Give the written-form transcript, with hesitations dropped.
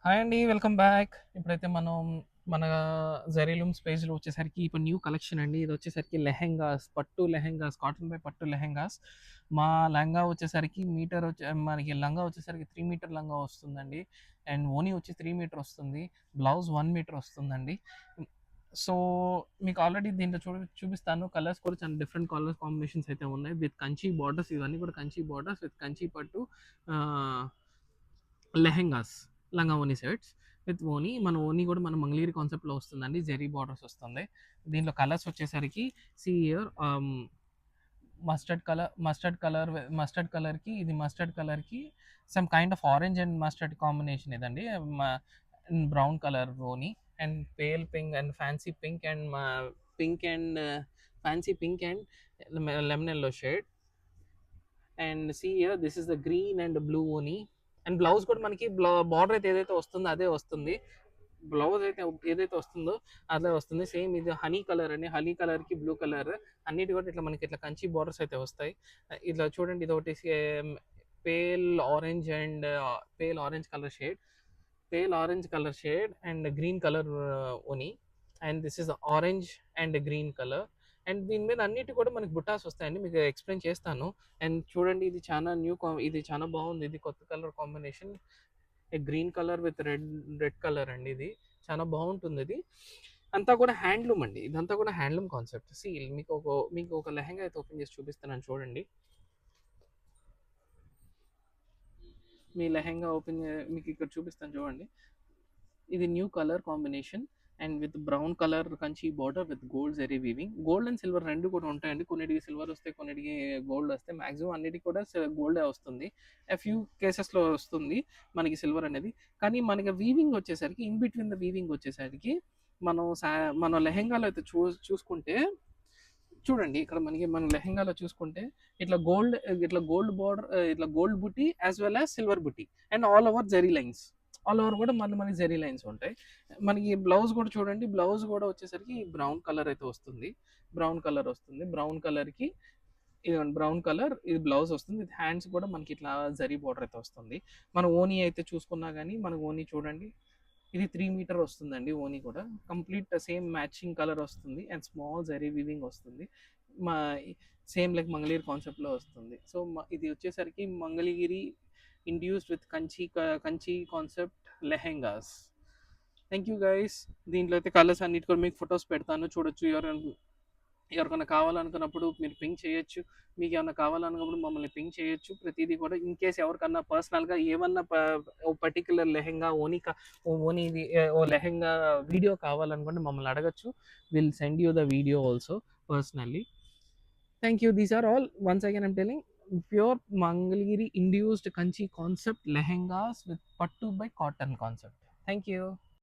Hi అండి. Welcome back. ఇప్పుడైతే మనం మన జెరీలూమ్స్ పేజ్‌లో వచ్చేసరికి ఇప్పుడు న్యూ కలెక్షన్ అండి. ఇదొచ్చేసరికి లెహెంగాస్, పట్టు లెహెంగాస్, కాటన్ బై పట్టు లెహెంగాస్. మా లెహంగా వచ్చేసరికి మనకి లంగా వచ్చేసరికి 3 మీటర్ లంగా వస్తుందండి. అండ్ ఓనీ వచ్చి 3 మీటర్ వస్తుంది. బ్లౌజ్ 1 మీటర్ వస్తుందండి. సో, మీకు ఆల్రెడీ దీంట్లో చూపిస్తాను. కలర్స్ కూడా చాలా డిఫరెంట్ కలర్ కాంబినేషన్స్ అయితే ఉన్నాయి. విత్ కంచి బోర్డర్స్ ఇవన్నీ కూడా కంచి బోర్డర్స్ విత్ కంచి పట్టు ఆహ్ లెహెంగాస్, లంగా ఓణి సెట్స్ విత్ ఓణి. మన ఓణి కూడా మన మంగళగిరి కాన్సెప్ట్‌లో వస్తుందండి. జెరీ బార్డర్స్ వస్తుంది. దీంట్లో కలర్స్ వచ్చేసరికి సీ హియర్ మస్టర్డ్ కలర్‌కి ఇది మస్టర్డ్ కలర్‌కి some kind of orange and mustard combination ఇదండి. మ బ్రౌన్ కలర్ ఓణి and pale pink and fancy pink and pink and fancy pink and lemon yellow shade. And see here this is the green and blue ఓని. And blouse కూడా మనకి border అయితే ఏదైతే వస్తుందో అదే వస్తుంది. బ్లౌజ్ అయితే ఏదైతే వస్తుందో అదే వస్తుంది. సేమ్ ఇది హనీ కలర్ అండి. హనీ కలర్ కి బ్లూ కలర్ అన్నిటి కూడా ఇట్లా మనకి ఇట్లా కంచి బార్డర్స్ అయితే వస్తాయి. ఇట్లా చూడండి, ఇది ఒకటి pale orange and pale orange colour shade, pale orange colour shade and green colour ఓని. And this is orange and green colour. And దీని మీద అన్నిటి కూడా మనకి బుట్టాస్ వస్తాయండి. మీకు ఎక్స్ప్లెయిన్ చేస్తాను. అండ్ చూడండి, ఇది చాలా ఇది చాలా బాగుంది. ఇది కొత్త colour combination, green colour with red red colour అండి. ఇది చాలా బాగుంటుంది. ఇది అంతా కూడా హ్యాండ్లూమ్ అండి. ఇదంతా కూడా హ్యాండ్లూమ్ కాన్సెప్ట్. మీకు ఒక లెహంగా అయితే ఓపెన్ చేసి చూపిస్తున్నాను చూడండి. మీ లెహంగా మీకు ఇక్కడ చూపిస్తాను చూడండి. ఇది new colour combination and with brown colour Kanchi border with gold zari weaving. Gold and silver రెండు కూడా ఉంటాయండి. కొన్నిటికి సిల్వర్ వస్తాయి, కొన్నిటికి గోల్డ్ వస్తాయి. మాక్సిమం అన్నిటికి కూడా గోల్డే వస్తుంది. ఫ్యూ కేసెస్లో వస్తుంది మనకి సిల్వర్ అనేది. కానీ మనకి వీవింగ్ వచ్చేసరికి, ఇన్ బిట్వీన్ ద వీవింగ్ వచ్చేసరికి మనం మన లెహెంగాలో అయితే చూసుకుంటే చూడండి, ఇక్కడ మనకి మన లెహెంగాలో చూసుకుంటే ఇట్లా గోల్డ్ బార్డర్, ఇట్లా గోల్డ్ బుట్టి యాజ్ వెల్ యాజ్ సిల్వర్ బుట్టి and all over zari lines. All over కూడా మళ్ళీ మనకి జెరీ లైన్స్ ఉంటాయి. మనకి బ్లౌజ్ కూడా చూడండి, బ్లౌజ్ కూడా వచ్చేసరికి బ్రౌన్ కలర్ అయితే వస్తుంది. బ్రౌన్ కలర్ వస్తుంది. బ్రౌన్ కలర్కి ఇదిగోండి, బ్రౌన్ కలర్ ఇది బ్లౌజ్ వస్తుంది. ఇది హ్యాండ్స్ కూడా మనకి ఇట్లా జరీ బార్డర్ అయితే వస్తుంది. మన ఓనీ అయితే చూసుకున్నా కానీ మన ఓనీ చూడండి, ఇది 3 మీటర్ వస్తుందండి. ఓనీ కూడా కంప్లీట్ సేమ్ మ్యాచింగ్ కలర్ వస్తుంది అండ్ స్మాల్ జరీ వీవింగ్ వస్తుంది. మా సేమ్ లైక్ మంగళగిరి కాన్సెప్ట్లో వస్తుంది. సో ఇది వచ్చేసరికి Mangalagiri induced with Kanchi concept lehengas. Thank you guys. దీంట్లో అయితే కలర్స్ అన్నిటి కూడా మీకు ఫొటోస్ పెడతాను, చూడొచ్చు. ఎవరికైనా కావాలనుకున్నప్పుడు మీరు పింక్ చేయొచ్చు. మీకు ఏమైనా కావాలనుకున్నప్పుడు మమ్మల్ని పింక్ చేయొచ్చు. ప్రతిదీ కూడా ఇన్ కేస్ ఎవరికన్నా పర్సనల్గా ఏమన్నా ఓ పర్టికులర్ లెహెంగా ఓనీది ఓ లెహెంగా వీడియో కావాలనుకుంటే మమ్మల్ని అడగచ్చు. Will send you the video also personally. Thank you. These are all once again I'm telling pure Mangalagiri induced Kanchi concept lehengas with pattu by cotton concept. Thank you.